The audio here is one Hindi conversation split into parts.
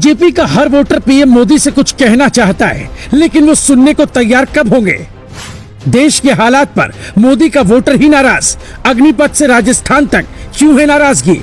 बीजेपी का हर वोटर पीएम मोदी से कुछ कहना चाहता है, लेकिन वो सुनने को तैयार कब होंगे? देश के हालात पर मोदी का वोटर ही नाराज। अग्निपथ से राजस्थान तक क्यों है नाराजगी?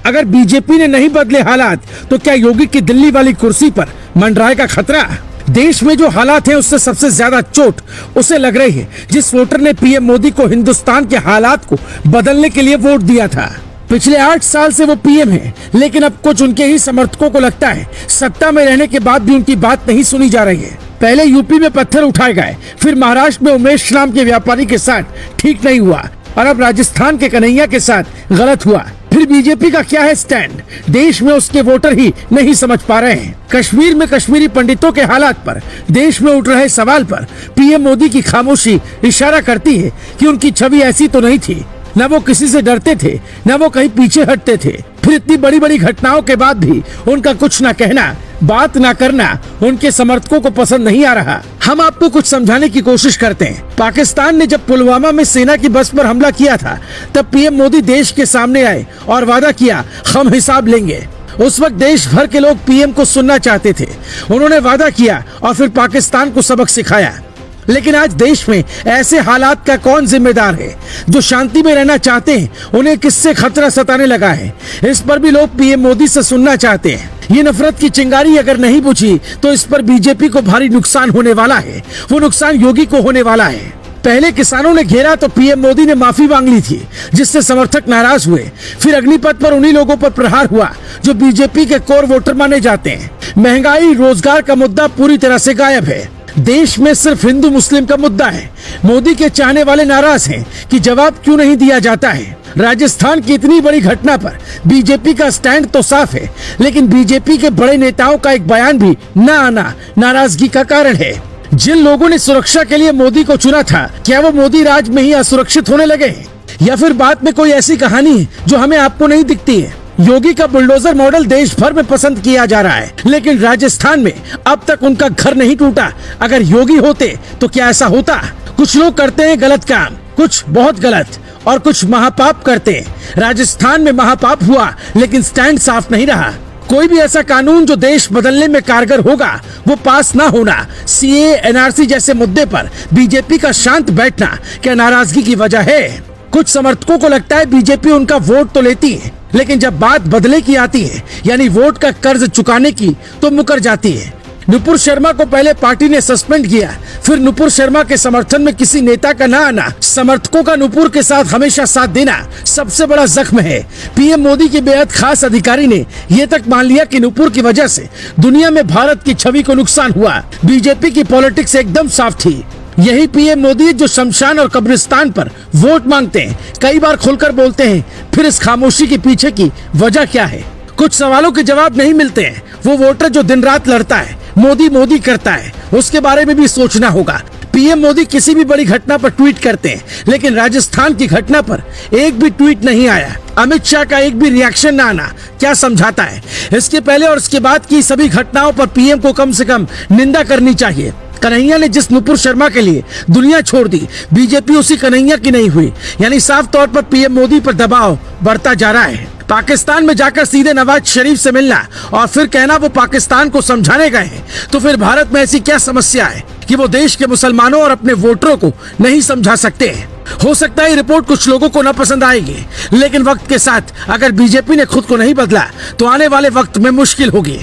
अगर बीजेपी ने नहीं बदले हालात, तो क्या योगी की दिल्ली वाली कुर्सी पर मंडराएगा खतरा? देश में जो हालात हैं, उससे सबसे ज्यादा चोट उसे लग रही है जिस वोटर ने पीएम मोदी को हिंदुस्तान के हालात को बदलने के लिए वोट दिया था। पिछले 8 साल से वो पीएम हैं, लेकिन अब कुछ उनके ही समर्थकों को लगता है सत्ता में रहने के बाद भी उनकी बात नहीं सुनी जा रही है। पहले यूपी में पत्थर उठाए गए, फिर महाराष्ट्र में उमेश नाम के व्यापारी के साथ ठीक नहीं हुआ, और अब राजस्थान के कन्हैया के साथ गलत हुआ। फिर बीजेपी का क्या है स्टैंड? देश में उसके वोटर ही नहीं समझ पा रहे हैं। कश्मीर में कश्मीरी पंडितों के हालात पर, देश में उठ रहे सवाल पर पीएम मोदी की खामोशी इशारा करती है कि उनकी छवि ऐसी तो नहीं थी। न वो किसी से डरते थे, न वो कहीं पीछे हटते थे। फिर इतनी बड़ी बड़ी घटनाओं के बाद भी उनका कुछ न कहना, बात न करना उनके समर्थकों को पसंद नहीं आ रहा। हम आपको कुछ समझाने की कोशिश करते हैं। पाकिस्तान ने जब पुलवामा में सेना की बस पर हमला किया था, तब पीएम मोदी देश के सामने आए और वादा किया हम हिसाब लेंगे। उस वक्त देश भर के लोग पीएम को सुनना चाहते थे। उन्होंने वादा किया और फिर पाकिस्तान को सबक सिखाया। लेकिन आज देश में ऐसे हालात का कौन जिम्मेदार है? जो शांति में रहना चाहते हैं, उन्हें किससे खतरा सताने लगा है? इस पर भी लोग पीएम मोदी से सुनना चाहते हैं। ये नफरत की चिंगारी अगर नहीं बुझी, तो इस पर बीजेपी को भारी नुकसान होने वाला है। वो नुकसान योगी को होने वाला है। पहले किसानों ने घेरा तो पीएम मोदी ने माफी मांग ली थी, जिससे समर्थक नाराज हुए। फिर अग्निपथ पर उन्हीं लोगों पर प्रहार हुआ जो बीजेपी के कोर वोटर माने जाते हैं। महंगाई, रोजगार का मुद्दा पूरी तरह से गायब है। देश में सिर्फ हिंदू मुस्लिम का मुद्दा है। मोदी के चाहने वाले नाराज हैं कि जवाब क्यों नहीं दिया जाता है। राजस्थान की इतनी बड़ी घटना पर बीजेपी का स्टैंड तो साफ है, लेकिन बीजेपी के बड़े नेताओं का एक बयान भी न आना नाराजगी का कारण है। जिन लोगों ने सुरक्षा के लिए मोदी को चुना था, क्या वो मोदी राज में ही असुरक्षित होने लगे हैं? या फिर बात में कोई ऐसी कहानी है जो हमें आपको नहीं दिखती है? योगी का बुलडोजर मॉडल देश भर में पसंद किया जा रहा है, लेकिन राजस्थान में अब तक उनका घर नहीं टूटा। अगर योगी होते तो क्या ऐसा होता? कुछ लोग करते हैं गलत काम, कुछ बहुत गलत, और कुछ महापाप करते हैं। राजस्थान में महापाप हुआ, लेकिन स्टैंड साफ नहीं रहा। कोई भी ऐसा कानून जो देश बदलने में कारगर होगा, वो पास ना होना। सीए, एनआरसी जैसे मुद्दे पर बीजेपी का शांत बैठना क्या नाराजगी की वजह है? कुछ समर्थकों को लगता है बीजेपी उनका वोट तो लेती है, लेकिन जब बात बदले की आती है, यानी वोट का कर्ज चुकाने की, तो मुकर जाती है। नुपुर शर्मा को पहले पार्टी ने सस्पेंड किया, फिर नुपुर शर्मा के समर्थन में किसी नेता का ना आना, समर्थकों का नुपुर के साथ हमेशा साथ देना सबसे बड़ा जख्म है। पीएम मोदी के बेहद खास अधिकारी ने ये तक मान लिया कि नुपुर की वजह से दुनिया में भारत की छवि को नुकसान हुआ। बीजेपी की पॉलिटिक्स एकदम साफ थी। यही पीएम मोदी जो शमशान और कब्रिस्तान पर वोट मांगते हैं, कई बार खुलकर बोलते हैं। फिर इस खामोशी के पीछे की वजह क्या है? कुछ सवालों के जवाब नहीं मिलते हैं। वो वोटर जो दिन रात लड़ता है, मोदी मोदी करता है, उसके बारे में भी सोचना होगा। पीएम मोदी किसी भी बड़ी घटना पर ट्वीट करते हैं, लेकिन राजस्थान की घटना पर एक भी ट्वीट नहीं आया। अमित शाह का एक भी रिएक्शन न आना क्या समझाता है? इसके पहले और इसके बाद की सभी घटनाओं पर पीएम को कम से कम निंदा करनी चाहिए। कन्हैया ने जिस नुपुर शर्मा के लिए दुनिया छोड़ दी, बीजेपी उसी कन्हैया की नहीं हुई। यानी साफ तौर पर पीएम मोदी पर दबाव बढ़ता जा रहा है। पाकिस्तान में जाकर सीधे नवाज शरीफ से मिलना और फिर कहना वो पाकिस्तान को समझाने गए हैं, तो फिर भारत में ऐसी क्या समस्या है कि वो देश के मुसलमानों और अपने वोटरों को नहीं समझा सकते हैं? हो सकता है रिपोर्ट कुछ लोगों को न पसंद आएगी, लेकिन वक्त के साथ अगर बीजेपी ने खुद को नहीं बदला, तो आने वाले वक्त में मुश्किल होगी।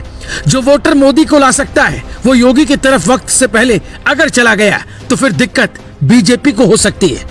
जो वोटर मोदी को ला सकता है, वो योगी की तरफ वक्त से पहले अगर चला गया, तो फिर दिक्कत बीजेपी को हो सकती है।